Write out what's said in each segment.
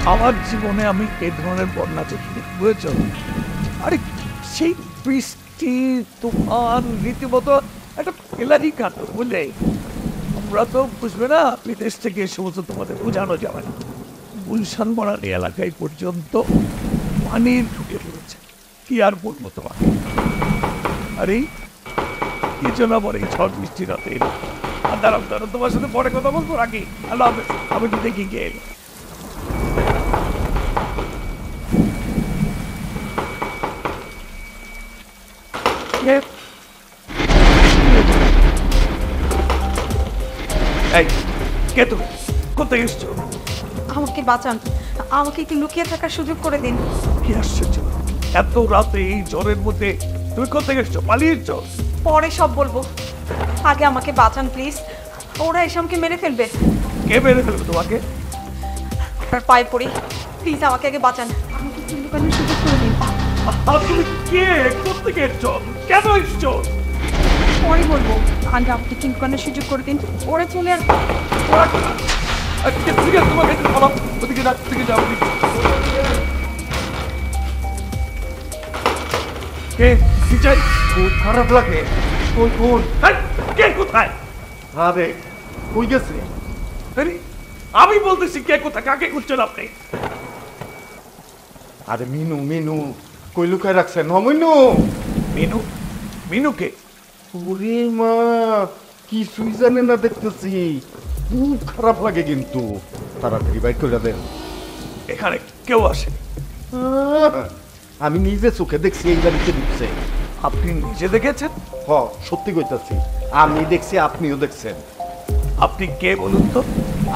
আমার জীবনে আমি এই ধরনের বন্যা দেখিনি, বুঝেছ? আরে সেই বৃষ্টি তুফান রীতিমতো একটা ফেলারি কাণ্ড, বুঝলে? আমরা তো বুঝবে না, বিদেশ থেকে এ সমস্ত তোমাদের বোঝানো যাবে না। গুলশান বনানী এলাকায় পর্যন্ত পানির ঢুকে পড়েছে, কি আর বলবো তোমাকে। আরে কি জন্য বলে এই ঝড় বৃষ্টি রাতে দাঁড়াও দাঁড়াও, তোমার সাথে পরে কথা বলবো রাখি। আল্লাহ হাফেজ, আমি একটু দেখি গিয়ে এলো। এই কে তুমি? কোথায় এসছো? আমাকে বাঁচান, আমাকে একটু লুকিয়ে থাকার সুযোগ করে দিন। কি আশ্চর্য, এত রাতে এই জ্বরের মধ্যে তুমি কোথায় এসছো? পালিয়েছো? পরে সব বলবো, আগে আমাকে বাঁচান প্লিজ। ওরা এসে আমাকে মেরে ফেলবে। কে মেরে ফেলবে তোমাকে? আপনার পায়ে পড়ি, প্লিজ আমাকে আগে বাঁচান। আমাকে একটু লুকানোর সুযোগ করে দিন। তুমি কে? কোথেকে এসছো? কেন এসছো? পরে বলবো, আগে আমাকে একটু লুকানোর সুযোগ করে দিন। ওরা চলে আর ঠিক আছে, তোমাকে একটু বলো, ওদিকে যাও, ওদিকে যাও। কে? কি চাই? খুব খারাপ লাগে। কই কোন? কে কোথায়? আরে কই গেছে? আরে আমি বলতেছি কে কোথায়, কাকে খুঁজছেন আপনি? আরে মিনু, মিনু কই লুকায় রাখছেন? মিনু, মিনু? মিনুকে? ওরে মা, কিছুই জানে না দেখতেছি। খুব খারাপ লাগে কিন্তু। তাড়াতাড়ি বাইর করে দেন। এখানে কেউ আসে? আমি নিজে চোখে দেখছি এই বাড়িতে ঢুকছে। আপনি নিজে দেখেছেন? হ, সত্যি কইতাছি, আমি দেখছি, আপনিও দেখছেন। আপনি কে বলুন তো?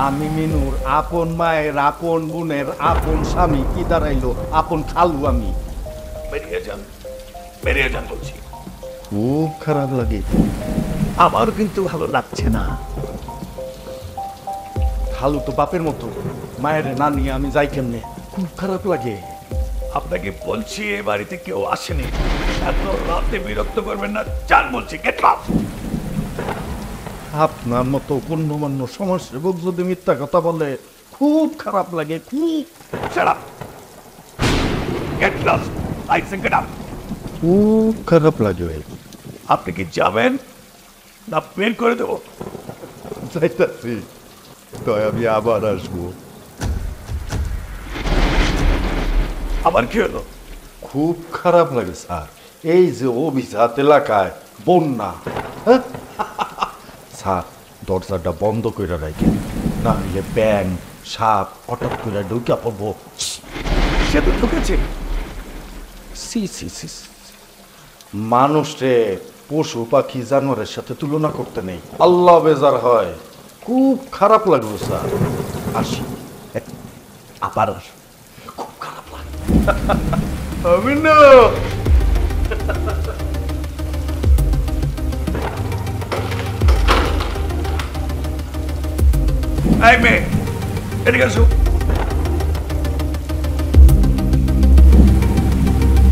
আমি মিনুর আপন মায়ের, আপন বোনের, আপন স্বামী, কি দাঁড়াইলো আপন খালু আমি। বেরিয়ে যান, বেরিয়ে যান বলছি। খুব খারাপ লাগে। আমার কিন্তু ভালো লাগছে না। খালু তো বাপের মতো, মায়ের না নিয়ে আমি যাই কেমনে? খুব খারাপ লাগে। আপনাকে বলছি এ বাড়িতে কেউ আসেনি, এত রাতে বিরক্ত করবেন না, যান বলছি। Gate lock. আপনার মতো গণ্যমান্য সমাজসেবক যদি মিথ্যা কথা বলে খুব খারাপ লাগে। খুব shut up. Get lost. I say get up. খুব খারাপ লাগে। আপনি কি যাবেন না বের করে দেবো? যাইতাছি, তাই আমি আবার আসবো। আবার কি হলো? খুব খারাপ লাগে স্যার, এই যে অভিজাত এলাকায় বন্যা। হ্যাঁ? স্যার দরজাটা বন্ধ করে রাখেন, না হলে ব্যাং সাপ হঠাৎ করে ঢুকে পড়বো। সে তো ঢুকেছে। সি সি সি, মানুষে পশু পাখি জানোয়ারের সাথে তুলনা করতে নেই, আল্লাহ বেজার হয়। খুব খারাপ লাগলো স্যার, আসি। আবার আসি। খুব খারাপ লাগে। আমি না এই মেয়ে, এদিকে আসো।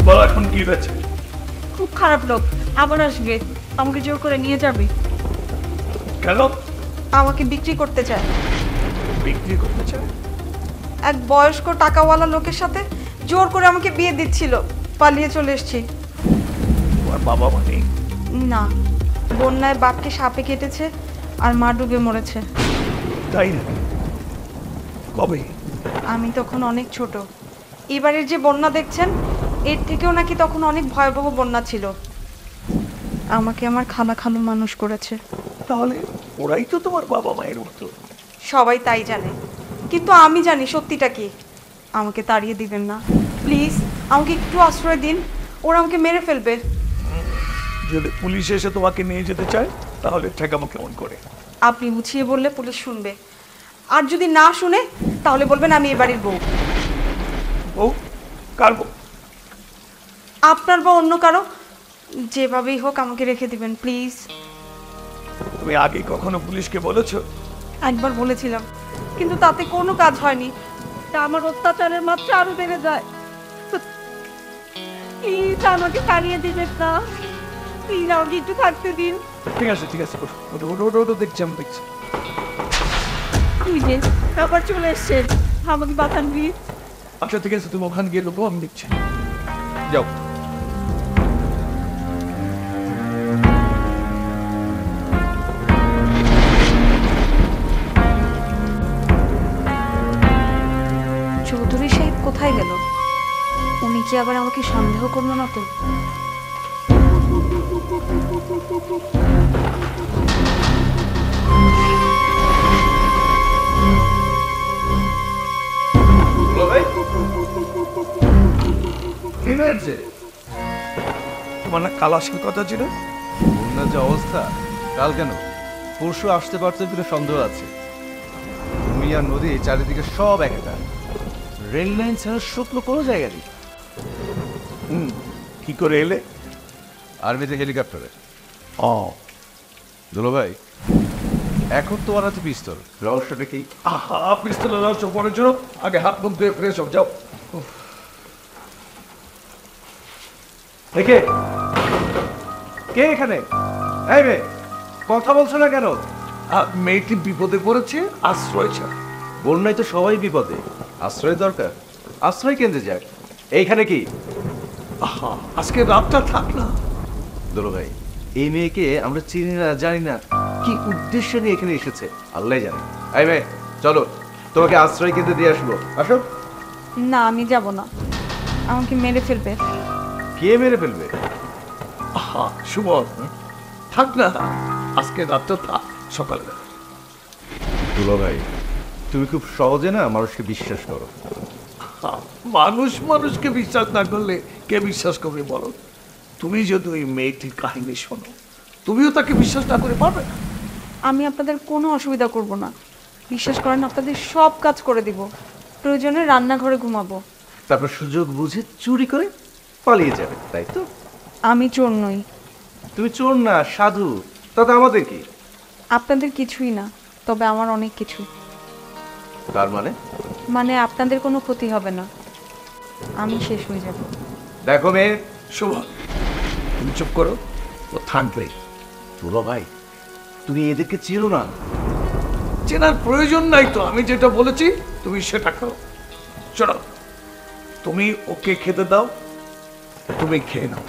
বলো এখন কি হয়েছে? খুব খারাপ লোক, আবার আসবে, আমাকে জোর করে নিয়ে যাবে। কেন? আমাকে বিক্রি করতে চায়। বিক্রি করতে চায়? এক বয়স্ক টাকাওয়ালা লোকের সাথে জোর করে আমাকে বিয়ে দিচ্ছিল, পালিয়ে চলে এসেছি। তোমার বাবা মা নেই? না, বন্যায় বাপকে সাপে কেটেছে আর মা ডুবে মরেছে। তাই না? কবে? আমি তখন অনেক ছোট। এবারের যে বন্যা দেখছেন, এর থেকেও নাকি তখন অনেক ভয়াবহ বন্যা ছিল। আমাকে আমার খালা খালু মানুষ করেছে। তাহলে ওরাই তো তোমার বাবা মায়ের মতো। সবাই তাই জানে, কিন্তু আমি জানি সত্যিটা কি। আমাকে তাড়িয়ে দিবেন না প্লিজ, আমাকে একটু আশ্রয় দিন, ওরা আমাকে মেরে ফেলবে। যদি পুলিশ এসে তোমাকে নিয়ে যেতে চায় তাহলে ঠেকামো কেমন করে? আপনি বুঝিয়ে বললে পুলিশ শুনবে, আর যদি না শুনে তাহলে বলবেন আমি এ বাড়ির বউ। বউ? কার বউ? আপনার বা অন্য কারো, যেভাবেই হোক আমাকে রেখে দিবেন প্লিজ। তুমি আগে কখনো পুলিশকে বলেছো? একবার বলেছিলাম, কিন্তু তাতে কোনো কাজ হয়নি। তা আমার অত্যাচারের মাত্রা আরো বেড়ে যায়। প্লিজ আমাকে তাড়িয়ে দিবেন না, প্লিজ আমাকে একটু থাকতে দিন। ঠিক আছে ঠিক আছে, ওটো ওটো ওটো ওটো দেখছি, আমি দেখছি। আবার চলে এসছেন। আমাকে বাঁচান প্লিজ। আচ্ছা ঠিক আছে, তুমি ওখানে গিয়ে লোক, আমি দেখছি। যাও। চৌধুরী সাহেব কোথায় গেল? উনি কি আবার আমাকে সন্দেহ করলো না তো? কি হয়েছে? তোমার না কাল আসার কথা ছিল? বন্যার যে অবস্থা, কাল কেন পরশু আসতে পারছে কিনা সন্দেহ আছে। তুমি আর নদী চারিদিকে সব একটা, রেল লাইন ছাড়া শুকনো কোনো জায়গা নেই। কি করে এলে? আর্মিতে হেলিকপ্টারে। ও দুলো ভাই, এখন তোমার হাতে পিস্তল, রহস্যটা কি? আহা, পিস্তলের রহস্য পরের জন্য আগে হাত মুখ ধুয়ে ফ্রেশ হোক, যাও। কে কে এখানে? এই মেয়ে, কথা বলছো না কেন? মেয়েটি বিপদে পড়েছে, আশ্রয় চায়। বন্যায় তো সবাই বিপদে, আশ্রয় দরকার। আশ্রয় কেন্দ্রে যাক। এইখানে কি? আহা, আজকে রাতটা থাক না। দুলো ভাই, এই মেয়েকে আমরা চিনি না, জানি না কি উদ্দেশ্য নিয়ে এখানে এসেছে, আল্লাহ জানে। এই মেয়ে, চলো তোমাকে আশ্রয় কেন্দ্রে দিয়ে আসবো। আসো। না, আমি যাব না, আমাকে মেরে ফেলবে। কে মেরে ফেলবে? আহা সুমন, থাক না, আজকে রাতটা থাক, সকালে। দুলো ভাই, তুমি খুব সহজে না মানুষকে বিশ্বাস করো। মানুষ মানুষকে বিশ্বাস না করলে কে বিশ্বাস করবে বলো? তুমি যদি ওই মেয়েটির কাহিনী শোনো, তুমিও তাকে বিশ্বাস না করে পারবে না। আমি আপনাদের কোনো অসুবিধা করব না, বিশ্বাস করেন, আপনাদের সব কাজ করে দিব, প্রয়োজনে রান্নাঘরে ঘুমাবো। তারপর সুযোগ বুঝে চুরি করে পালিয়ে যাবে, তাই তো? আমি চোর নই। তুমি চোর না, সাধু। তাতে আমাদের কি? আপনাদের কিছুই না, তবে আমার অনেক কিছু। তার মানে? মানে আপনাদের কোনো ক্ষতি হবে না, আমি শেষ হয়ে যাব। দেখো মেয়ে, সুমন, তুমি চুপ করো, ও থাকবে। দুলো ভাই, তুমি এদেরকে চিনো না। চেনার প্রয়োজন নাই তো, আমি যেটা বলেছি তুমি সেটা করো। চলো, তুমি ওকে খেতে দাও, তুমি খেয়ে নাও,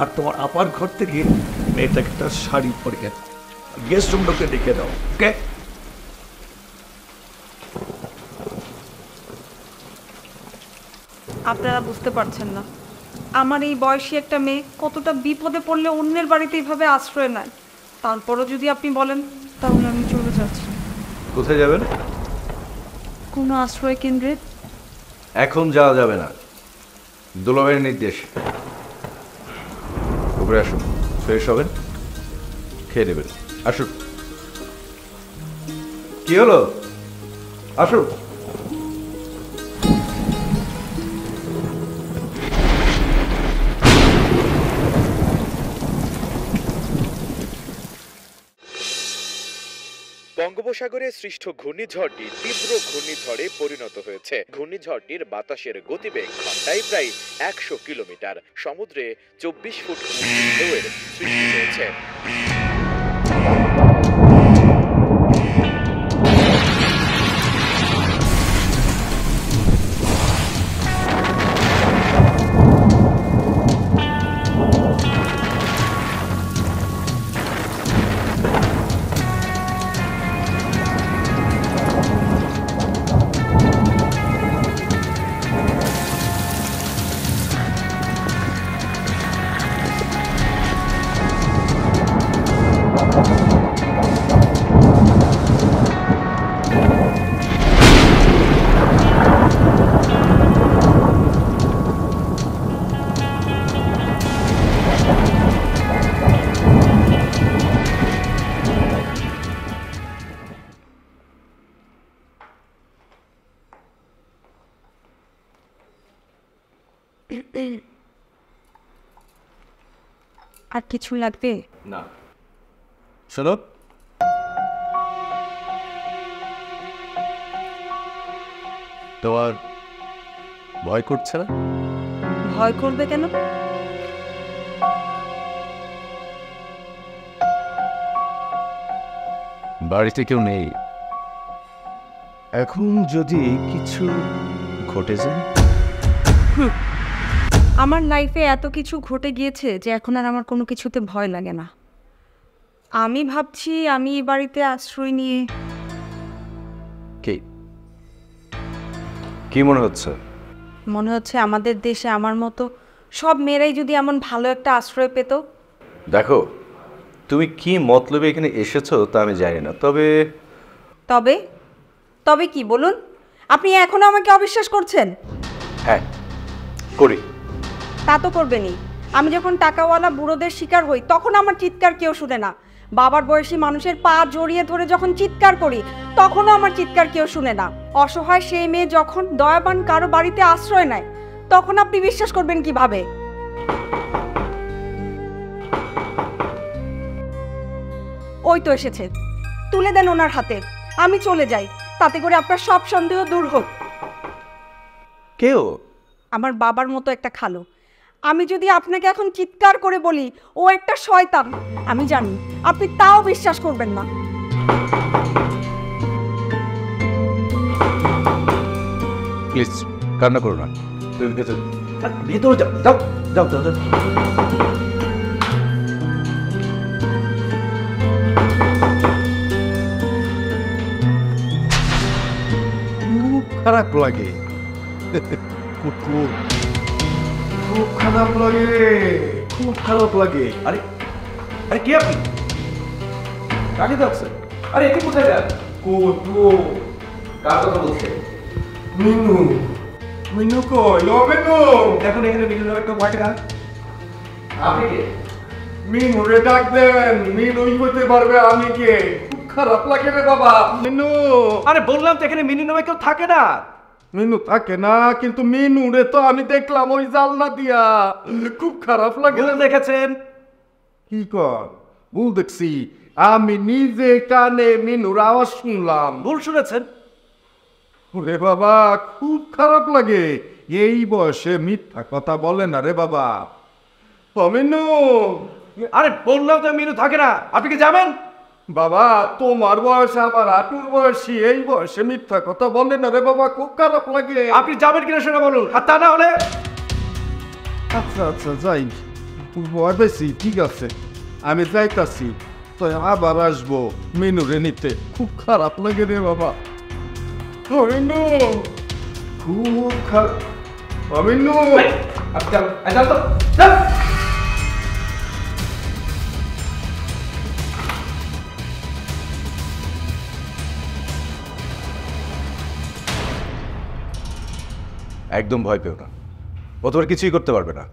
আর তোমার আপার ঘর থেকে মেয়েটাকে একটা শাড়ি পরিয়ে দাও, গেস্ট রুমটাকে ডেকে দাও, ওকে? আপনারা বুঝতে পারছেন না, আমার এই বয়সী একটা মেয়ে কতটা বিপদে পড়লে অন্যের বাড়িতে এইভাবে আশ্রয় নেয়। তারপরও যদি আপনি বলেন, তাহলে আমি চলে যাচ্ছি। কোথায় যাবেন? কোনো আশ্রয় কেন্দ্রে। এখন যাওয়া যাবে না, দুলো ভাইয়ের নির্দেশ। উপরে আসুন, ফ্রেশ হবেন, খেয়ে নেবেন। আসুন। কি হলো? আসুন। বঙ্গোপসাগরে সৃষ্ট ঘূর্ণিঝড়টি তীব্র ঘূর্ণিঝড়ে পরিণত হয়েছে। ঘূর্ণিঝড়টির বাতাসের গতিবেগ ঘন্টায় প্রায় 100 কিলোমিটার। সমুদ্রে 24 ফুট ঢেউয়ের সৃষ্টি হয়েছে। আর কিছু লাগবে? না। শোনো, তোমার ভয় করছে না? ভয় করবে কেন? বাড়িতে কেউ নেই, এখন যদি কিছু ঘটে যায়? আমার লাইফে এত কিছু ঘটে গিয়েছে যে এখন আর আমার কোনো কিছুতে ভয় লাগে না। আমি ভাবছি আমি এই বাড়িতে আশ্রয় নিয়ে কি মনে হচ্ছে? মনে হচ্ছে আমাদের দেশে আমার মতো সব মেয়েরাই যদি এমন ভালো একটা আশ্রয় পেত। দেখো, তুমি কি মতলবে এখানে এসেছো তা আমি জানি না, তবে তবে তবে কি বলুন? আপনি এখনো আমাকে অবিশ্বাস করছেন? হ্যাঁ করি। তা তো করবেনই। আমি যখন টাকাওয়ালা বুড়োদের শিকার হই তখন আমার চিৎকার কেউ শুনে না। বাবার বয়সী মানুষের পা জড়িয়ে ধরে যখন চিৎকার করি তখনও আমার চিৎকার কেউ শুনে না। অসহায় সেই মেয়ে যখন দয়াবান কারো বাড়িতে আশ্রয় নেয় তখন আপনি বিশ্বাস করবেন কিভাবে? ওই তো এসেছে, তুলে দেন ওনার হাতে। আমি চলে যাই, তাতে করে আপনার সব সন্দেহ দূর হোক। কেউ? আমার বাবার মতো একটা খালো। আমি যদি আপনাকে এখন চিৎকার করে বলি ও একটা শয়তান, আমি জানি আপনি তাও বিশ্বাস করবেন না। প্লিজ কান্না করো না, তুমি ভেতরে যাও যাও যাও যাও যাও। খুব খারাপ লাগে, খুব খারাপ লাগে, খুব খারাপ লাগে। আরে আরে কে আপনি? কাকে যাচ্ছে? আরে একে কোথায় যান? কার কথা বলছে? মিনু, মিনু কই? ও মিনু, দেখুন এখানে মিনু নামে একটা কয়টা গান। আপনি কে? মিনু রে ডাক দেন, মিনুই হতে পারবে, আমি কে? খুব খারাপ লাগে রে বাবা। মিনু, আরে বললাম তো এখানে মিনু নামে কেউ থাকে না। মিনু থাকে না, কিন্তু মিনু রে তো আমি দেখলাম ওই জালনা দিয়া। খুব খারাপ লাগে। ভুল দেখেছেন। কি কর? ভুল দেখছি? আমি নিজে কানে মিনুর আওয়াজ শুনলাম। ভুল শুনেছেন। ওরে বাবা, খুব খারাপ লাগে। এই বয়সে মিথ্যা কথা বলে না রে বাবা। ও মিনু, আরে বললাম তো মিনু থাকে না। আপনি কি যাবেন? বাবা তোমার বয়স আমার আটুর বয়সী, এই বয়সে মিথ্যা কথা বলে না রে বাবা, খুব খারাপ লাগে। আপনি যাবেন কিনা সেটা বলুন, আর তা না হলে আচ্ছা আচ্ছা যাই, ভয় পেয়েছি, ঠিক আছে আমি যাইতাছি, তো আবার আসবো মিনুরে নিতে। খুব খারাপ লাগে রে বাবা। ও মিনু, খুব খারাপ। ও মিনু, আপনি যান তো, যান। একদম ভয় পেও না, ও তোমার কিছুই করতে পারবে না।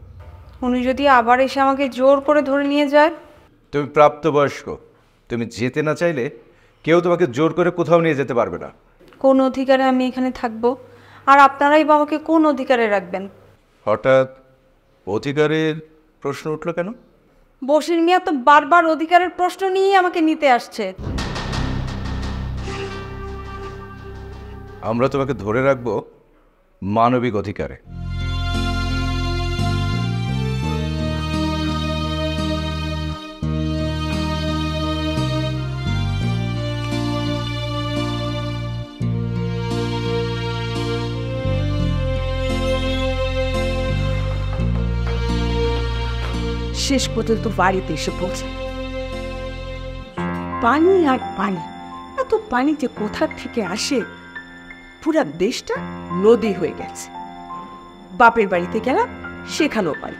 উনি যদি আবার এসে আমাকে জোর করে ধরে নিয়ে যায়? তুমি প্রাপ্তবয়স্ক, তুমি যেতে না চাইলে কেউ তোমাকে জোর করে কোথাও নিয়ে যেতে পারবে না। কোন অধিকারে আমি এখানে থাকবো? আর আপনারাই বা আমাকে কোন অধিকারে রাখবেন? হঠাৎ অধিকারের প্রশ্ন উঠলো কেন? বশির মিয়া তো বারবার অধিকারের প্রশ্ন নিয়েই আমাকে নিতে আসছে। আমরা তোমাকে ধরে রাখবো মানবিক অধিকারে। শেষ পর্যন্ত বাড়িতে এসে পৌঁছে। পানি আর পানি, এত পানি যে কোথা থেকে আসে, পুরা দেশটা নদী হয়ে গেছে। বাপের বাড়িতে গেলাম, সেখানেও পানি।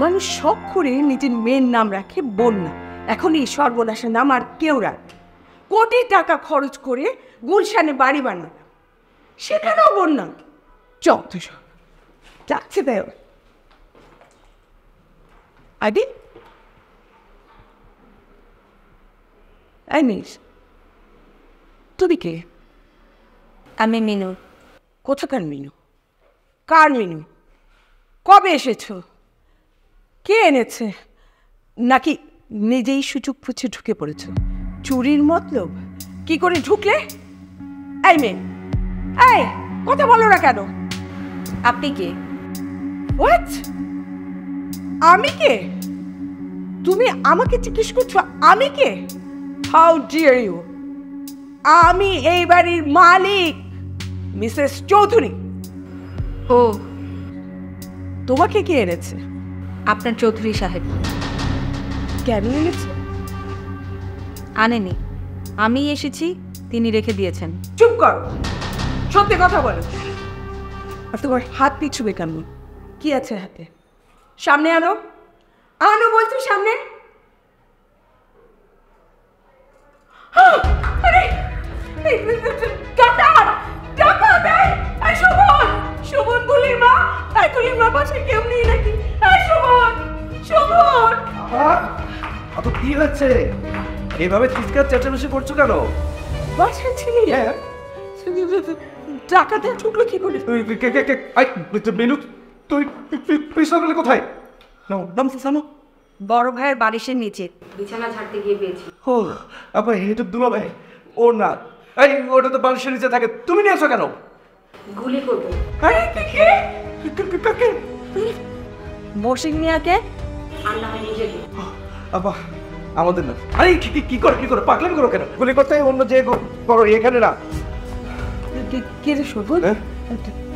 মানুষ শখ করে নিজের মেয়ের নাম রাখে বন্যা। এখন এই সর্বনাশের নাম আর কেউ রাখে। কোটি টাকা খরচ করে গুলশানে বাড়ি বানানো, সেখানেও বন্যা। চত যাচ্ছে তাই আদি আনিস, তুমি কে? আমি মিনু। কোথাকার মিনু? কার মিনু? কবে এসেছো? কে এনেছে? নাকি নিজেই সুযোগ ফুচে ঢুকে পড়েছো? চুরির মতলব? কি করে ঢুকলে? এই মেয়ে, এই কথা বলো না কেন? আপনি কে? হোয়াট? আমি কে? তুমি আমাকে জিজ্ঞেস করছো আমি কে? How deer you! আমি এই বাড়ির মালিক, মিসেস চৌধুরী। ও, তোমাকে কে এনেছে? আপনার চৌধুরী সাহেব। কেন এনেছে? আনেনি, আমি এসেছি, তিনি রেখে দিয়েছেন। চুপ কর, সত্যি কথা বলো। আর তোমার হাত পিছুবে কেন? কি আছে হাতে? সামনে আনো, আনো বলছি সামনে। আরে ডাকাত, ডাকাত! এই শোভন, শোভন তুলির মা, এই তুলির মা পাশে কেউ নেই নাকি? এই শোভন, শোভন! তো কি হচ্ছে? এভাবে চিৎকার চেঁচামেচি করছো কেন? বাসা ছিলি? ডাকাতে ঢুকলো কি করে? মেনু, তুই পিস্তল কোথায়? নাম সানো। বড় ভাইয়ের বালিশের নিচে বিছানা ঝাড়তে গিয়ে পেয়েছি। ও আপা, এটা দুলা ভাই। ও না, এই ওটা তো বালিশের নিচে থাকে, তুমি নিয়েছো কেন? গুলি করবো। আরে কে? মৌসিক মিয়াকে আর না হয় নিজেকে। আপা, আমাদের না। আরে কি করে পাগলামি করো কেন? গুলি করতে অন্য যে করো, এখানে না। কে রে শোভন? হ্যাঁ?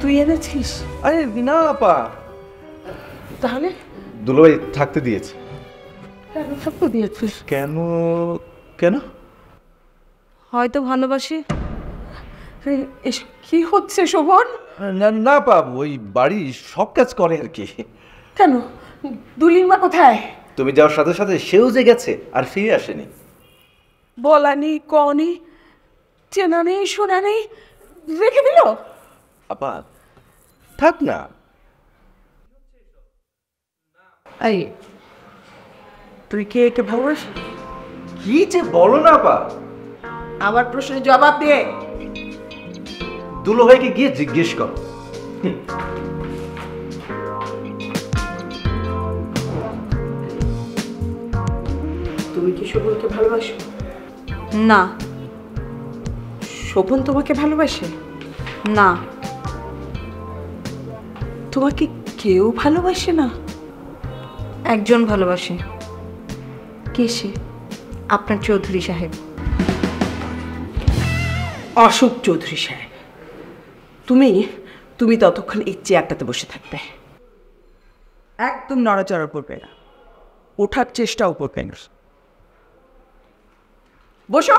তুই এনেছিস? আরে না আপা, তাহলে দুলাভাই থাকতে দিয়েছে। কেন থাকতে দিয়েছিস? কেন কেন? হয়তো ভালোবাসি। এসব কি হচ্ছে শোভন? না আপা, ওই বাড়ি সব কাজ করে আর কি। কেন? দুলির মা কোথায়? তুমি যাওয়ার সাথে সাথে সেও যে গেছে আর ফিরে আসেনি। বলানি, কনি, চেনা নেই, শোনা নেই, রেখে দিল। আপা থাক না। এই তুই কে একে ভালোবাসিস? কি যে বলো না আপা। আমার প্রশ্নের জবাব দে। দুলাভাইকে গিয়ে জিজ্ঞেস কর। তুমি কি শোভনকে ভালোবাসো? না। শোভন তোমাকে ভালোবাসে? না। তোমাকে কেউ ভালোবাসে না? একজন ভালোবাসে। কে সে? আপনার চৌধুরী সাহেব। অশোক চৌধুরী সাহেব। তুমি ততক্ষণ এই চেয়ারটাতে বসে থাকবে, একদম নড়াচড়া করবে না, ওঠার চেষ্টাও করবে না। বসো।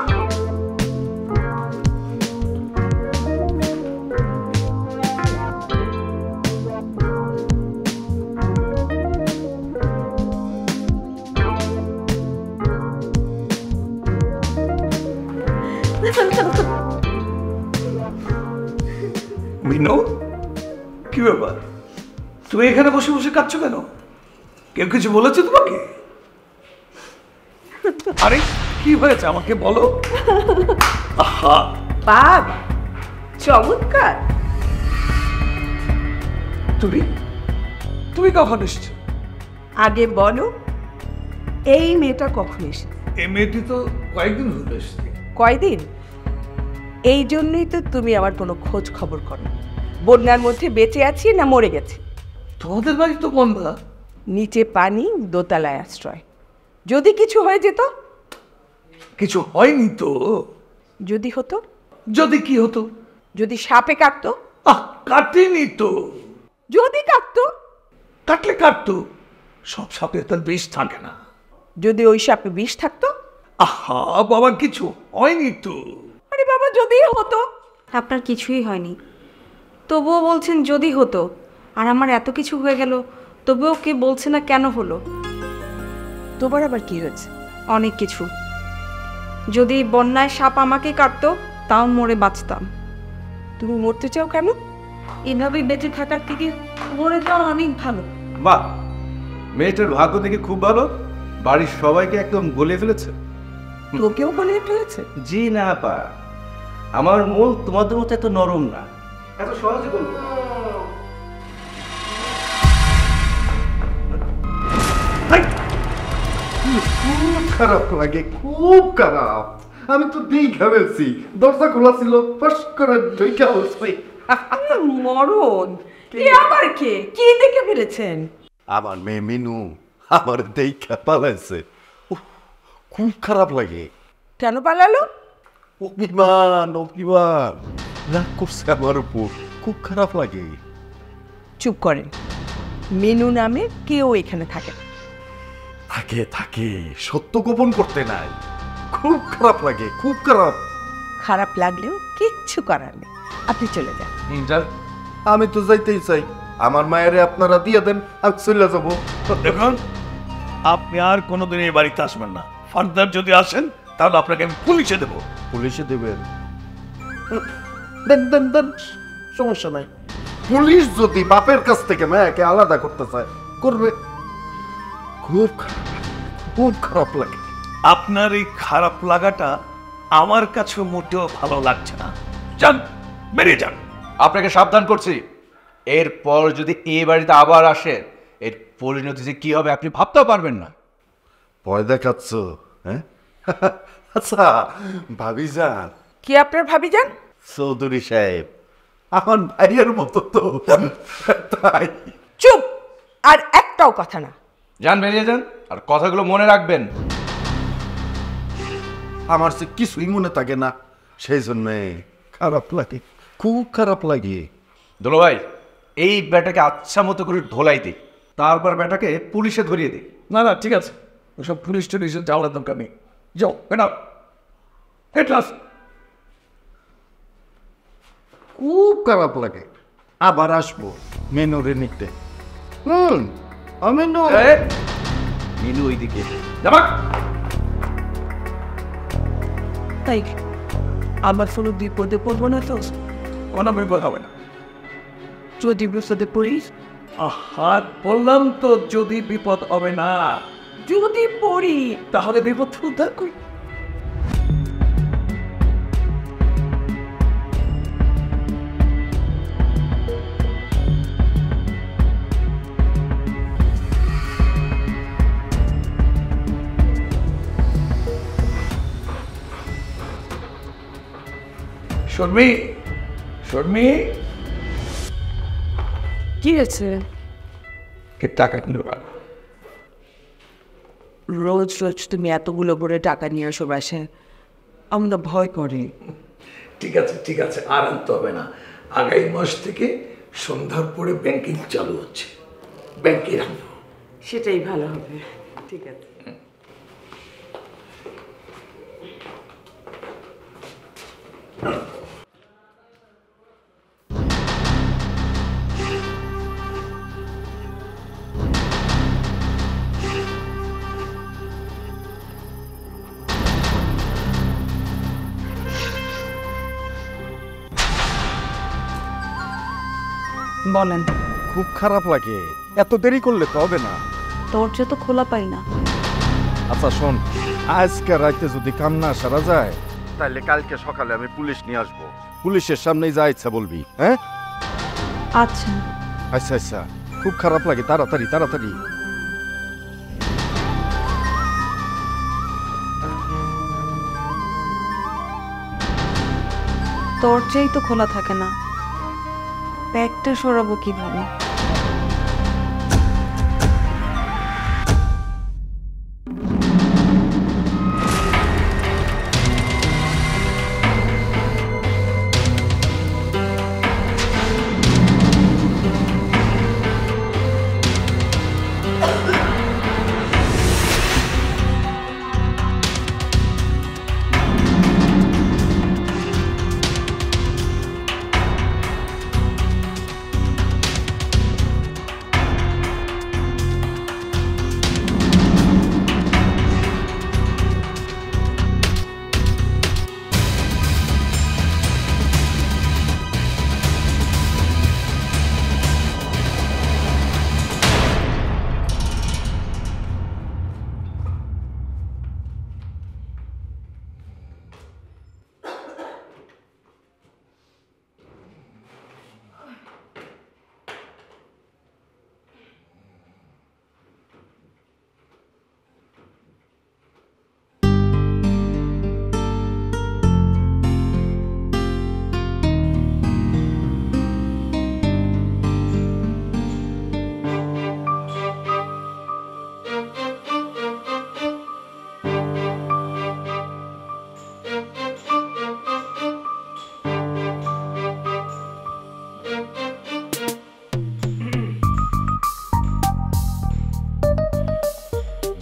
মিনু, কি ব্যাপার? তুমি এখানে বসে বসে কাঁদছো কেন? কেউ কিছু বলেছে তোমাকে? আরে কি হয়েছে আমাকে বলো। আহা, বাব, চমৎকার। তুমি কখন এসছো? আগে বলো, এই মেয়েটা কখন এসেছে? এই মেয়েটি তো কয়েকদিন হলো এসছে। কয়দিন? এই জন্যই তো তুমি আমার কোনো খোঁজ খবর করো না। বন্যার মধ্যে বেঁচে আছি না মরে গেছি? তোমাদের বাড়ি তো বন্ধা। নিচে পানি, দোতলায় আশ্রয়। যদি কিছু হয়ে যেত? কিছু হয়নি তো। যদি হতো? যদি কি হতো? যদি সাপে কাটতো? কাটেনি তো। যদি কাটতো? কাটলে কাটতো, সব সাপে তার বিষ থাকে না। যদি ওই সাপে বিষ থাকতো? আহা বাবা, কিছু হয়নি তো। আরে বাবা, যদি হতো? আপনার কিছুই হয়নি, তবুও বলছেন যদি হতো। আর আমার এত কিছু হয়ে গেল, তবুও কে বলছে না কেন হলো? তোমার আবার কি হয়েছে? অনেক কিছু। যদি বন্যায় সাপ আমাকে কাটতো, তাও মরে বাঁচতাম। তুমি মরতে চাও কেন? এভাবে বেঁচে থাকার থেকে মরে যাওয়া অনেক ভালো। বাহ, মেয়েটার ভাগ্য দেখে খুব ভালো। বাড়ির সবাইকে একদম গলিয়ে ফেলেছে। তোকেও বলে ফেলেছে? জি না আপা, আমার মন তোমাদের মতো এত নরম না, এত সহজে বলবো। খুব খারাপ লাগে, খুব খারাপ। আমি তো দেখা ফেলছি, দরজা খোলা ছিল, ফাঁস করে ঢুকে বসছি। মরণ! এ আবার কে? কি দেখে ফেলেছেন? আমার মেয়ে মিনু আমার দেখা পালাইছে। উফ, খুব খারাপ লাগে। কেন পালালো? অভিমান অভিমান রাগ করছে আমার উপর, খুব খারাপ লাগে। চুপ করেন, মেনু নামে কেউ এখানে থাকে না। থাকে থাকে, সত্য গোপন করতে নাই। খুব খারাপ লাগে, খুব খারাপ। খারাপ লাগলেও কিচ্ছু করার নেই, আপনি চলে যান। আমি তো যাইতেই চাই, আমার মায়েরে আপনারা দিয়ে দেন, আমি চলে যাবো। দেখুন, আপনি আর কোনোদিন এই বাড়িতে আসবেন না। ফার্দার যদি আসেন তাহলে আপনাকে আমি পুলিশে দেবো। পুলিশে দেবেন? দেন দেন দেন, সমস্যা নাই। পুলিশ যদি বাপের কাছ থেকে মায়াকে আলাদা করতে চায়, করবে। খুব খারাপ, খুব খারাপ লাগে। আপনার এই খারাপ লাগাটা আমার কাছে মোটেও ভালো লাগছে না। যান, বেরিয়ে যান। আপনাকে সাবধান করছি, এরপর যদি এই বাড়িতে আবার আসে, এর পরিণতি যে কি হবে আপনি ভাবতেও পারবেন না। ভয় দেখাচ্ছ, হ্যাঁ? আচ্ছা ভাবি যান। কি আপনার ভাবি যান? চৌধুরী সাহেব আমার ভাইয়ের মতো তো, তাই। চুপ, আর একটাও কথা না। যান, বেরিয়ে যান, আর কথাগুলো মনে রাখবেন। আমার সে কিছুই মনে থাকে না, সেই জন্য খারাপ লাগে, খুব খারাপ লাগে। দুলো ভাই, এই ব্যাটাকে আচ্ছা মতো করে ধোলাই দিই, তারপর ব্যাটাকে পুলিশে ধরিয়ে দিই। না না, ঠিক আছে, ওসব পুলিশ টুলিশে যাওয়ার দরকার নেই। যাও, বেনাও। Head class. খুব খারাপ লাগে। আবার আসবো মেনুরে নিতে। আমি মিনু ওইদিকে যাবা? তাই আমার কোনো বিপদে পড়বো না তো? কোনো বিপদ হবে না। যদি বিপদে পড়িস? হাত বললাম তো, যদি বিপদ হবে না। যদি পড়ি তাহলে বিপদ থেকে উদ্ধার করি। শর্মি, শর্মি, কি হয়েছে? কে টাকা নিল? রোজ রোজ তুমি এতগুলো করে টাকা নিয়ে আসো বাসায়, আমরা ভয় করি। ঠিক আছে ঠিক আছে, আর আনতে হবে না। আগামী মাস থেকে সন্ধ্যার পরে ব্যাংকিং চালু হচ্ছে, ব্যাংকে রাখবো। সেটাই ভালো হবে। ঠিক আছে। বলেন। খুব খারাপ লাগে, এত দেরি করলে তো হবে না। দরজা তো খোলা পাই না। আচ্ছা শোন, আজকে রাতে যদি কাম না সারা যায়, তাহলে কালকে সকালে আমি পুলিশ নিয়ে আসবো। পুলিশের সামনেই যা ইচ্ছা বলবি, হ্যাঁ? আচ্ছা। আচ্ছা আচ্ছা, খুব খারাপ লাগে, তাড়াতাড়ি তাড়াতাড়ি। দরজাই তো খোলা থাকে না, ব্যাগটা সরাবো কিভাবে?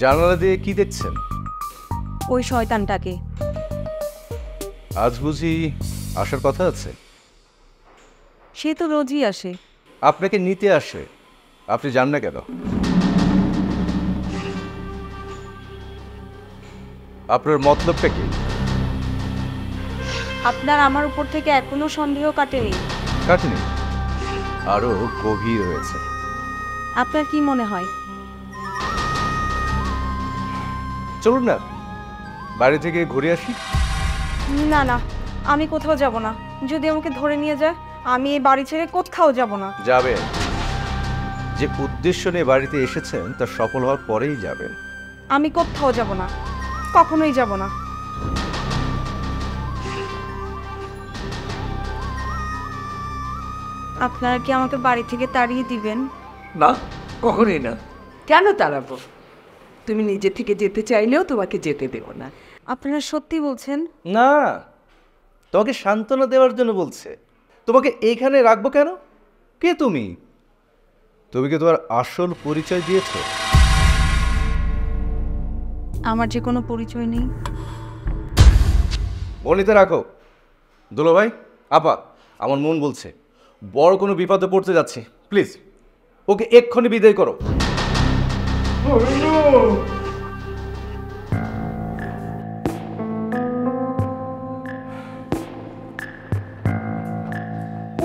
জানালা দিয়ে কি দেখছেন? ওই শয়তানটাকে। আজ বুঝি আসার কথা আছে? সে তো রোজই আসে। আপনাকে নিতে আসে, আপনি যান না কেন? আপনার মতলবটা কি? আপনার আমার উপর থেকে এখনো সন্দেহ কাটেনি? কাটেনি, আরো গভীর হয়েছে। আপনার কি মনে হয়? চলুন না বাড়ি থেকে ঘুরে আসি। না না, আমি কোথাও যাব না। যদি আমাকে ধরে নিয়ে যায়, আমি এই বাড়ি ছেড়ে কোথাও যাব না। যাবেন, যে উদ্দেশ্য নিয়ে বাড়িতে এসেছেন তা সফল হওয়ার পরেই যাবেন। আমি কোথাও যাব না, কখনোই যাব না। আপনারা কি আমাকে বাড়ি থেকে তাড়িয়ে দিবেন? না, কখনোই না। কেন তাড়াবো? তুমি নিজে থেকে যেতে চাইলেও তোমাকে যেতে দেবো না। আপনারা সত্যি বলছেন? না, তোমাকে সান্ত্বনা দেওয়ার জন্য বলছে। তোমাকে এইখানে রাখবো কেন? কে তুমি? তুমি কি তোমার আসল পরিচয় দিয়েছ? আমার যে কোনো পরিচয় নেই। বনিতে রাখো। দুলো ভাই, আপা, আমার মন বলছে বড় কোনো বিপদে পড়তে যাচ্ছে। প্লিজ ওকে এক্ষুনি বিদায় করো।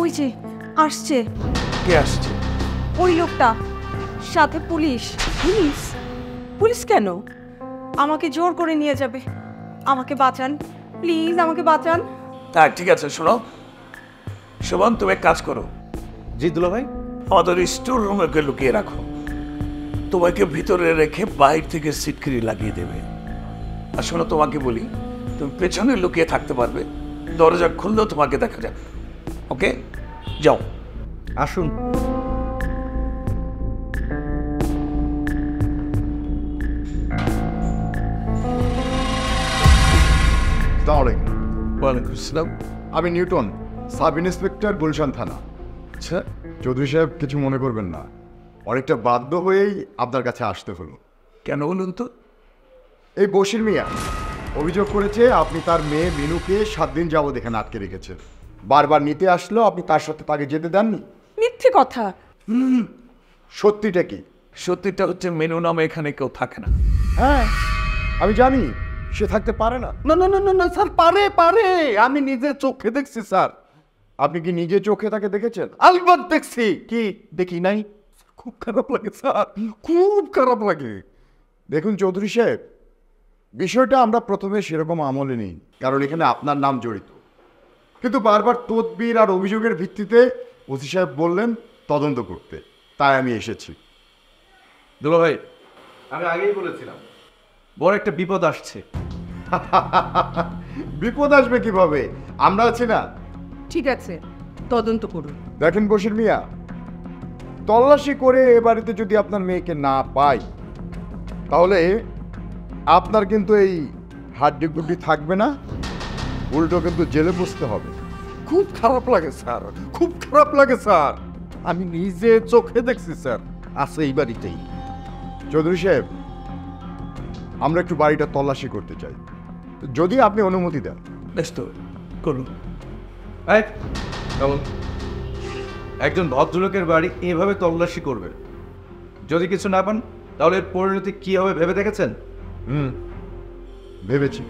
ওই যে আসছে কে আসছে? ওই লোকটা, সাথে পুলিশ। পুলিশ? পুলিশ কেন? আমাকে জোর করে নিয়ে যাবে। আমাকে বাঁচান প্লিজ, আমাকে বাঁচান। হ্যাঁ ঠিক আছে, শোনো শোভন, তুমি এক কাজ করো, জি দুলো ভাই। আমাদের স্টোর রুমে লুকিয়ে রাখো। তোমাকে ভিতরে রেখে বাইরে থেকে সিটকিরি লাগিয়ে দেবে। আর শোনো, তোমাকে বলি, তুমি পেছনে লুকিয়ে থাকতে পারবে, দরজা খুললেও তোমাকে দেখা যাবে। ওকে, যাও। আসুন। ওয়ালাইকুম আসসালাম। আমি নিউটন, সাব ইন্সপেক্টর গুলশান থানা। আচ্ছা, চৌধুরী সাহেব কিছু মনে করবেন না, অনেকটা বাধ্য হয়েই আপনার কাছে আসতে হলো। কেন বলুন তো? এই বশির মিয়া অভিযোগ করেছে আপনি তার মেয়ে মিনুকে 7 দিন যাবৎ এখানে আটকে রেখেছেন। বারবার নিতে আসলো, আপনি তার সাথে তাকে যেতে দেননি। মিথ্যে কথা। সত্যিটা কি? সত্যিটা হচ্ছে মেনু নামে এখানে কেউ থাকে না। হ্যাঁ, আমি জানি সে থাকতে পারে না। না না না না না স্যার, পারে পারে, আমি নিজে চোখে দেখছি স্যার। আপনি কি নিজে চোখে তাকে দেখেছেন? আলবাত দেখছি। কি দেখি নাই? খুব খারাপ লাগে স্যার, খুব খারাপ লাগে। দেখুন চৌধুরী সাহেব, বিষয়টা আমরা প্রথমে সেরকম আমলে নিই, কারণ এখানে আপনার নাম জড়িত। কিন্তু বারবার তদবির আর অভিযোগের ভিত্তিতে ওসি সাহেব বললেন তদন্ত করতে, তাই আমি এসেছি। দুলো ভাই, আমি আগেই বলেছিলাম বড় একটা বিপদ আসছে। বিপদ আসবে কিভাবে? আমরা আছি না। ঠিক আছে, তদন্ত করুন। দেখেন বশির মিয়া, তল্লাশি করে এ বাড়িতে যদি আপনার মেয়েকে না পাই, তাহলে আপনার কিন্তু এই হাড্ডি গুড্ডি থাকবে না, উল্টো কিন্তু জেলে বসতে হবে। খুব খারাপ লাগে স্যার, খুব খারাপ লাগে স্যার। আমি নিজে চোখে দেখছি স্যার, আছে এই বাড়িতেই। চৌধুরী সাহেব, আমরা একটু বাড়িটা তল্লাশি করতে চাই, যদি আপনি অনুমতি দেন। বেশ তো, করুন। এই, কেমন? একজন ভদ্রলোকের বাড়ি এভাবে তল্লাশি করবে? যদি কিছু না পান তাহলে এর পরিণতি কি হবে ভেবে দেখেছেন? ভেবেছি।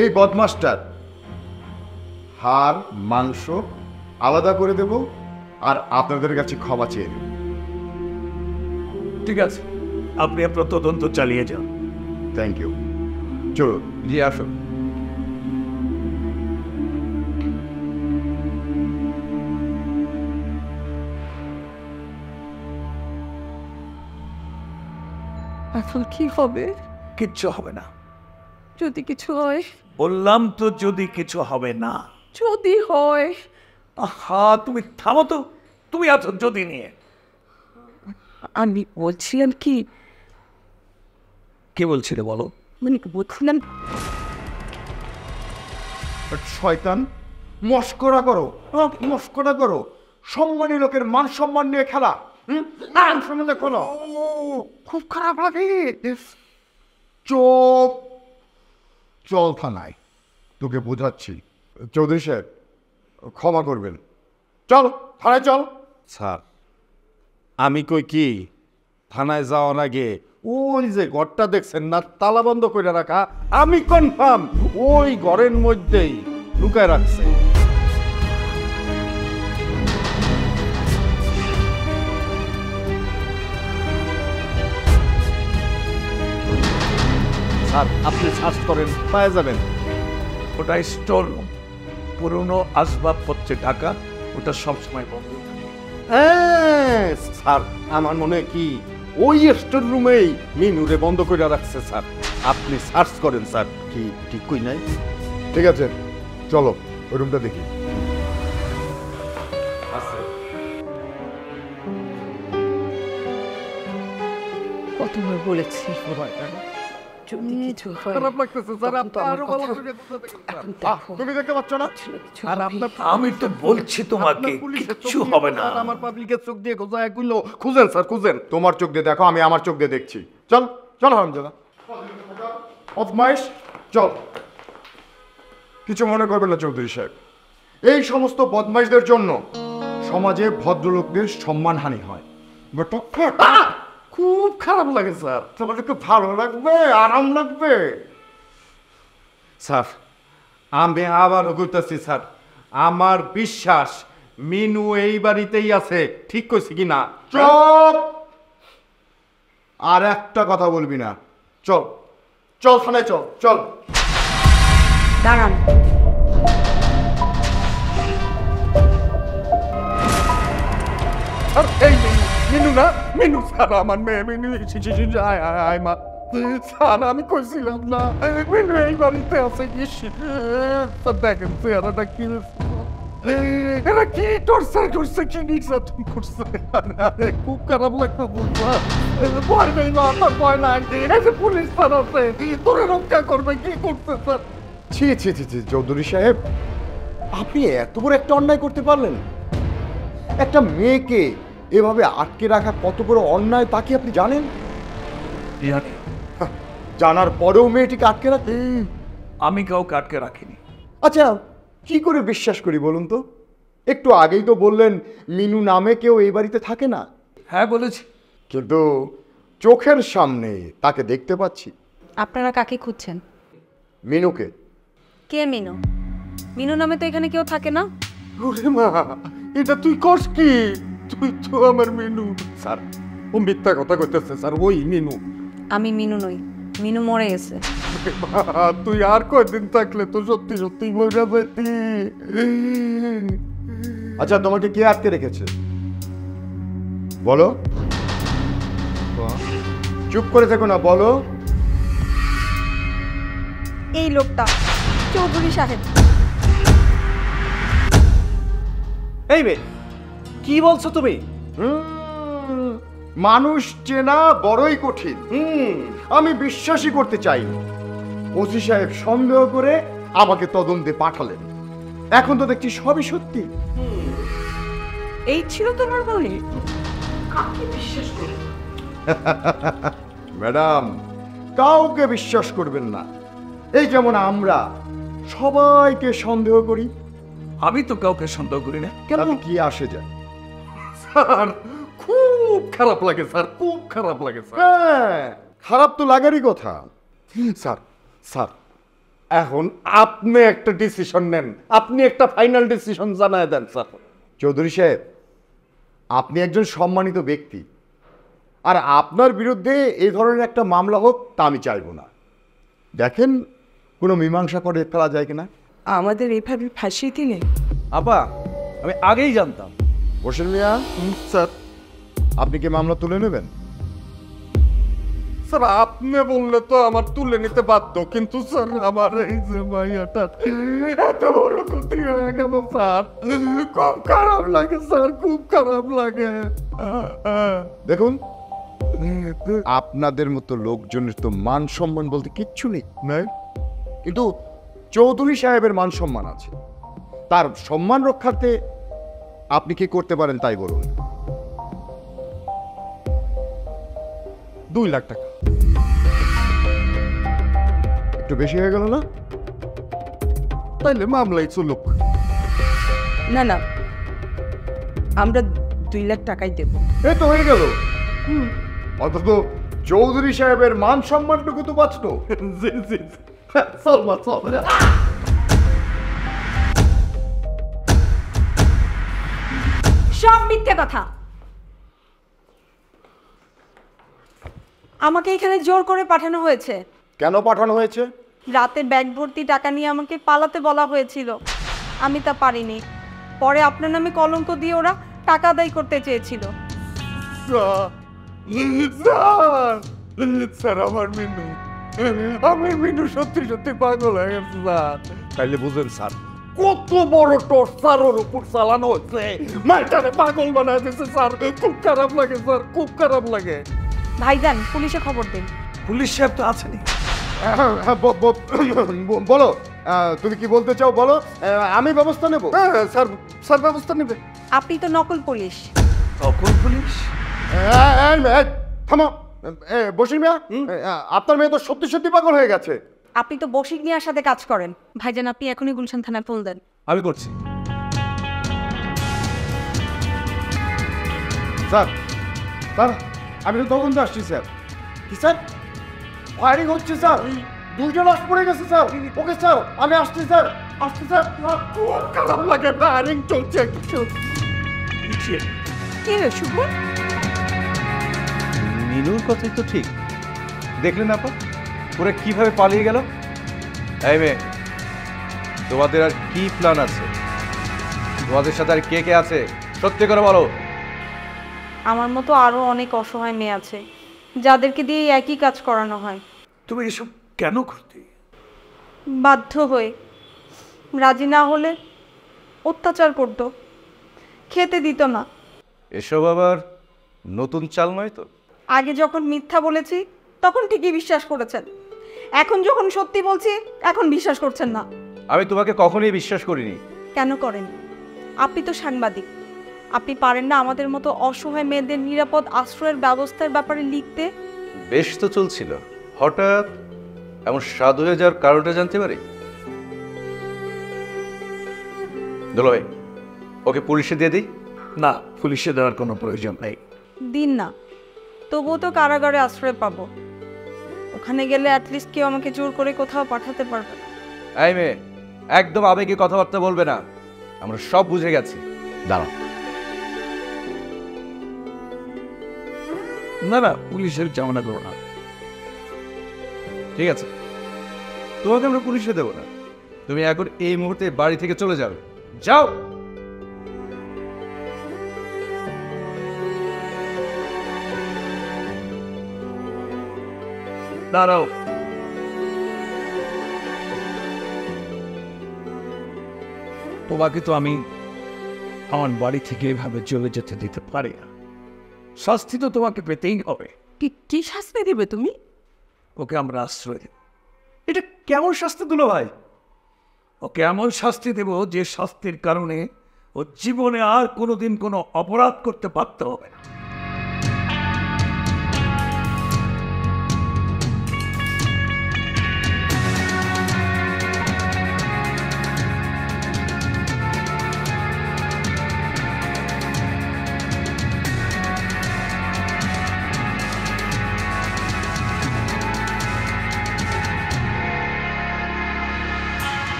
এই বদমাস্টার হাড় মাংস আলাদা করে দেব, আর আপনাদের কাছে ক্ষমা চেয়ে নেব। ঠিক আছে, আপনি আপনার তদন্ত চালিয়ে যান। Thank you. চলুন। জি আসুন। এখন কি হবে? কিচ্ছু হবে না। যদি কিছু হয়? বললাম তো, যদি কিছু হবে না। যদি হয়? আহা, তুমি থামো তো, তুমি আছো যদি নিয়ে। আমি বলছিলাম কি, কে বলছিলে বলো? মানে বলছিলাম শয়তান, মস্করা করো, মস্করা করো। সম্মানী লোকের মান সম্মান নিয়ে খেলা, শুনে দেখো না, খুব খারাপ লাগে। চোখ চল থানায়, তোকে বোঝাচ্ছি। চৌধুরী সাহেব ক্ষমা করবেন, চল থানায় চল। স্যার আমি কই কি থানায় যাওয়ার আগে ওই যে ঘরটা দেখছেন না তালা বন্ধ করে রাখা, আমি কনফার্ম ওই ঘরের মধ্যেই লুকায় রাখছে। স্যার আপনি সার্চ করেন, পাওয়া যাবেন। ওটা স্টোর রুম, পুরনো আসবাবপত্রে ঢাকা, ওটা সবসময় বন্ধ। হ্যাঁ স্যার, আমার মনে হয় কি ওই স্টোর রুমেই মিনুরে বন্ধ করে রাখছে স্যার। আপনি সার্চ করেন স্যার। কি ঠিক কই নাই? ঠিক আছে চলো ওই রুমটা দেখি। কতবার বলেছি যদি কিছু হয় খারাপ লাগতেছে স্যার, তখন তো আপনি আমার আরো কথা- ভালো করে বুঝতে দেখেন, স্যার। এখন দেখো। তুমি দেখতে পাচ্ছ না? কিছু আর হবে। আপনার আমি তো বলছি তোমাকে আপনার পুলিশের চোখ কিচ্ছু দিয়ে হবে না। স্যার, আমার পাবলিকের চোখ দিয়ে খোঁজা এগুলো খুঁজেন স্যার, খুঁজেন। তোমার চোখ দিয়ে দেখো, আমি আমার চোখ দিয়ে দেখছি। চল চল হারামজাদা, বদমাইশ চল। কিছু মনে করবেন না চৌধুরী সাহেব, এই সমস্ত বদমাইশদের জন্য সমাজে ভদ্রলোকদের সম্মানহানি হয়। খুব খারাপ লাগে স্যার, তোমাদের খুব ভালো লাগবে, আরাম লাগবে। স্যার আমি আবারও কইতাছি স্যার, আমার বিশ্বাস মিনু এই বাড়িতেই আছে। ঠিক কইছি কি না? চল, আর একটা কথা বলবি না। চল চল থানায় চল, চল। দাঁড়ান, আর এই মিনু না, মিনু স্যার, আমার মেয়ে মিনু। আয় আয় আয় মা স্যার, আমি কইছিলাম না মিনু এই বাড়িতে আছে। স্যার দেখেন চেহারাটা কি, এরা কি টর্চার করছে, কি নির্যাতন করছে। আরে খুব খারাপ লাগতো স্যার। ভয় নেই মা, তোর ভয় নাই, এই যে পুলিশ স্যার আছে, তোরে রক্ষা করবে। কি করছে স্যার? ছি ছি ছি ছি চৌধুরী সাহেব, আপনি এত বড় একটা অন্যায় করতে পারলেন? একটা মেয়েকে এভাবে আটকে রাখা কত বড় অন্যায় তা কি আপনি জানেন? জানি, জানার পরেও মেয়েটিকে আটকে রাখে। আমি কাউকে আটকে রাখিনি। আচ্ছা কি করে বিশ্বাস করি বলুন তো? একটু আগেই তো বললেন মিনু নামে কেউ এই বাড়িতে থাকে না, হ্যাঁ বলেছি। কিন্তু চোখের সামনে তাকে দেখতে পাচ্ছি। আপনারা কাকে খুঁজছেন? মিনুকে। কে মিনু? মিনু নামে তো এখানে কেউ থাকে না। ওরে মা, এটা তুই করস কি? তুই তো আমার মিনু। স্যার ও মিথ্যা কথা কইতেছে স্যার, ওই মিনু। আমি মিনু নই, মিনু মরে গেছে। তুই আর কয়দিন থাকলে তো সত্যি সত্যি মরে যাবি। আচ্ছা তোমাকে কে আটকে রেখেছে বলো? চুপ করে থেকো না, বলো। এই লোকটা, চৌধুরী সাহেব। এই বে কি বলছো তুমি? মানুষ চেনা বড়ই কঠিন। আমি বিশ্বাসই করতে চাই। ওসি সাহেব সন্দেহ করে আমাকে তদন্তে পাঠালেন, এখন তো দেখছি সবই সত্যি। এই ছিল তোমার বলে কাকে বিশ্বাস করবো? ম্যাডাম কাউকে বিশ্বাস করবেন না। এই যেমন আমরা সবাইকে সন্দেহ করি। আমি তো কাউকে সন্দেহ করি না। কেন কি আসে যায়? স্যার খুব খারাপ লাগে স্যার, খুব খারাপ লাগে স্যার। হ্যাঁ খারাপ তো লাগারই কথা। স্যার স্যার এখন আপনি একটা ডিসিশন নেন, আপনি একটা ফাইনাল ডিসিশন জানায় দেন স্যার। চৌধুরী সাহেব আপনি একজন সম্মানিত ব্যক্তি, আর আপনার বিরুদ্ধে এই ধরনের একটা মামলা হোক তা আমি চাইব না। দেখেন কোনো মীমাংসা করে ফেলা যায় কিনা। আমাদের এভাবে ফাঁসিয়ে দিলে আপা আমি আগেই জানতাম। হোসেন মিয়া স্যার, আপনি কি মামলা তুলে নেবেন? স্যার আপনি বললে তো আমার তুলে নিতে বাধ্য, কিন্তু স্যার আমার এই যে ভাইয়াটা এত বড় ক্ষতি হয়ে গেল স্যার, খুব খারাপ লাগে স্যার, খুব খারাপ লাগে। দেখুন আপনাদের মতো লোকজনের তো মান সম্মান বলতে কিচ্ছু নেই, কিন্তু চৌধুরী সাহেবের মান সম্মান আছে। তার সম্মান রক্ষার্থে আপনি কি করতে পারেন তাই বলুন। 2 লাখ টাকা। একটু বেশি হয়ে গেল না? তাইলে মামলাই চলুক। না না, আমরা 2 লাখ টাকাই দেব। এই তো হয়ে গেল। অন্তত চৌধুরী সাহেবের মান সম্মানটুকু তো বাঁচলো। জি জি, চল মা চল। সব মিথ্যে কথা। আমাকে এখানে জোর করে পাঠানো হয়েছে। কেন পাঠানো হয়েছে? রাতে ব্যাগ ভর্তি টাকা নিয়ে আমাকে পালাতে বলা হয়েছিল, আমি তা পারিনি। পরে আপনার নামে কলঙ্ক দিয়ে ওরা টাকা আদায় করতে চেয়েছিল। স্যার আমার মিনু সত্যি সত্যি পাগল হয়ে গেছে স্যার। তাইলে বুঝেন স্যার, কত বড় টর্চার ওর উপর চালানো হচ্ছে। মাইটারে পাগল বানায় দিচ্ছে স্যার। খুব খারাপ লাগে স্যার, খুব খারাপ লাগে। ভাইজান, পুলিশে খবর দিন। পুলিশ সাহেব তো আছেনি। বলো, তুমি কি বলতে চাও বলো, আমি ব্যবস্থা নেব। স্যার, স্যার ব্যবস্থা নেবে। আপনি তো নকল পুলিশ। তখন পুলিশ? থামো। বসির মিয়া, আপনার মেয়ে তো সত্যি সত্যি পাগল হয়ে গেছে। আপনি তো বশিক মিয়ার সাথে কাজ করেন। ভাইজান, আপনি এখনই গুলশান থানায় ফোন দেন। আমি করছি। স্যার, স্যার আমি তো তখন তো আসছি স্যার। কি স্যার? ফায়ারিং হচ্ছে স্যার, 2জন লাশ পড়ে গেছে স্যার। ওকে স্যার, আমি আসছি স্যার, আসছি স্যার। খুব খারাপ লাগে, ফায়ারিং চলছে। কি রে শুভ? মিনুর কথাই তো ঠিক। দেখলেন আপা ওরা কিভাবে পালিয়ে গেল? এই মেয়ে, তোমাদের আর কি প্ল্যান আছে? তোমাদের সাথে আর কে কে আছে? সত্যি করে বলো। আমার মতো আরো অনেক অসহায় মেয়ে আছে যাদেরকে দিয়ে এই একই কাজ করানো হয়। তুমি এসব কেন করতে? বাধ্য হয়ে। রাজি না হলে অত্যাচার করতো, খেতে দিত না। এসব আবার নতুন চাল নয় তো? আগে যখন মিথ্যা বলেছি তখন ঠিকই বিশ্বাস করেছেন, এখন যখন সত্যি বলছি এখন বিশ্বাস করছেন না। আমি তোমাকে কখনোই বিশ্বাস করিনি। কেন করেন? আপনি তো সাংবাদিক, আপনি পারেন না আমাদের মতো অসহায় মেয়েদের নিরাপদ আশ্রয়ের ব্যবস্থার ব্যাপারে লিখতে? বেশ তো চলছিল, হঠাৎ এমন স্বাদ হয়ে যাওয়ার কারণটা জানতে পারি? দুলাভাই, ওকে পুলিশে দিয়ে দিই? না, পুলিশে দেওয়ার কোনো প্রয়োজন নেই। দিন না, তবুও তো কারাগারে আশ্রয় পাবো। ওখানে গেলে অ্যাটলিস্ট কেউ আমাকে জোর করে কোথাও পাঠাতে পারবে। এই মেয়ে, একদম আবেগে কথাবার্তা বলবে না, আমরা সব বুঝে গেছি। দাঁড়াও। না না, পুলিশের জামানা করো না। ঠিক আছে, তোমাকে আমরা পুলিশে দেবো না। তুমি এখন এই মুহূর্তে বাড়ি থেকে চলে যাবে। যাও। দাঁড়াও। তোমাকে তো আমি আমার বাড়ি থেকে এভাবে চলে যেতে দিতে পারি না। শাস্তি তো তোমাকে পেতেই হবে। কি শাস্তি দেবে তুমি? ওকে আমরা আশ্রয় দেব। এটা কেমন শাস্তি দিলো ভাই? ওকে এমন শাস্তি দেব যে শাস্তির কারণে ও জীবনে আর কোনোদিন কোনো অপরাধ করতে পারতে হবে না।